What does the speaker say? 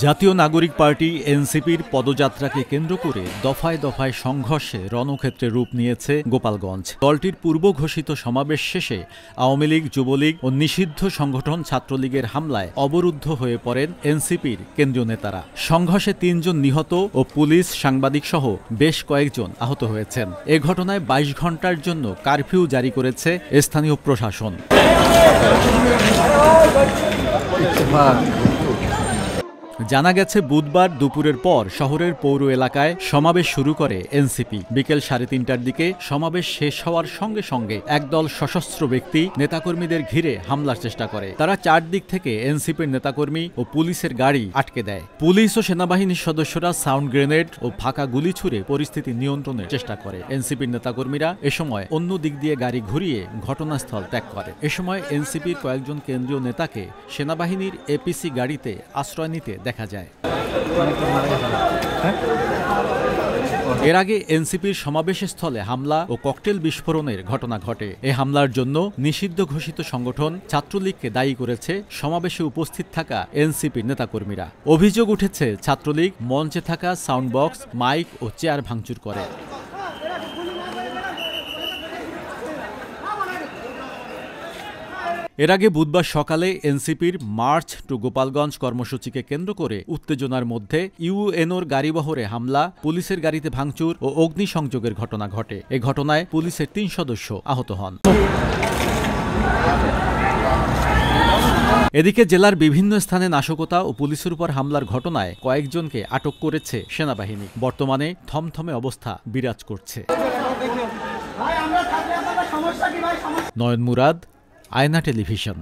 জাতীয় নাগরিক পার্টি এনসিপির পদযাত্রাকে কেন্দ্র করে দফায় দফায় সংঘর্ষে রণক্ষেত্রে রূপ নিয়েছে গোপালগঞ্জ। দলটির পূর্ব ঘোষিত সমাবেশ শেষে আওয়ামী লীগ, যুবলীগ ও নিষিদ্ধ সংগঠন ছাত্রলীগের হামলায় অবরুদ্ধ হয়ে পড়েন এনসিপির কেন্দ্রীয় নেতারা। সংঘর্ষে ৩ জন নিহত ও পুলিশ, সাংবাদিক সহ বেশ কয়েকজন আহত হয়েছেন। এ ঘটনায় ২২ ঘণ্টার জন্য কারফিউ জারি করেছে স্থানীয় প্রশাসন। জানা গেছে, বুধবার দুপুরের পর শহরের পৌর এলাকায় সমাবেশ শুরু করে এনসিপি। বিকেল ৩:৩০টার দিকে সমাবেশ শেষ হওয়ার সঙ্গে সঙ্গে একদল সশস্ত্র ব্যক্তি নেতাকর্মীদের ঘিরে হামলার চেষ্টা করে। তারা চারদিক থেকে এনসিপির নেতাকর্মী ও পুলিশের গাড়ি আটকে দেয়। পুলিশ ও সেনাবাহিনীর সদস্যরা সাউন্ড গ্রেনেড ও ফাঁকা গুলি ছুড়ে পরিস্থিতি নিয়ন্ত্রণের চেষ্টা করে। এনসিপির নেতাকর্মীরা এ সময় অন্য দিক দিয়ে গাড়ি ঘুরিয়ে ঘটনাস্থল ত্যাগ করে। এ সময় এনসিপির কয়েকজন কেন্দ্রীয় নেতাকে সেনাবাহিনীর এপিসি গাড়িতে আশ্রয় নিতে দেখা যায়। এর আগে এনসিপির সমাবেশস্থলে হামলা ও ককটেল বিস্ফোরণের ঘটনা ঘটে। এ হামলার জন্য নিষিদ্ধ ঘোষিত সংগঠন ছাত্রলীগকে দায়ী করেছে সমাবেশে উপস্থিত থাকা এনসিপির নেতাকর্মীরা। অভিযোগ উঠেছে, ছাত্রলীগ মঞ্চে থাকা সাউন্ড বক্স, মাইক ও চেয়ার ভাঙচুর করে। এর আগে বুধবার সকালে এনসিপির মার্চ টু গোপালগঞ্জ কর্মসূচিকে কেন্দ্র করে উত্তেজনার মধ্যে ইউএনওর গাড়িবহরে হামলা, পুলিশের গাড়িতে ভাঙচুর ও অগ্নিসংযোগের ঘটনা ঘটে। এ ঘটনায় পুলিশের ৩ সদস্য আহত হন। এদিকে জেলার বিভিন্ন স্থানে নাশকতা ও পুলিশের উপর হামলার ঘটনায় কয়েকজনকে আটক করেছে সেনাবাহিনী। বর্তমানে থমথমে অবস্থা বিরাজ করছে। নয়ন মুরাদ, আয়না টেলিভিশন।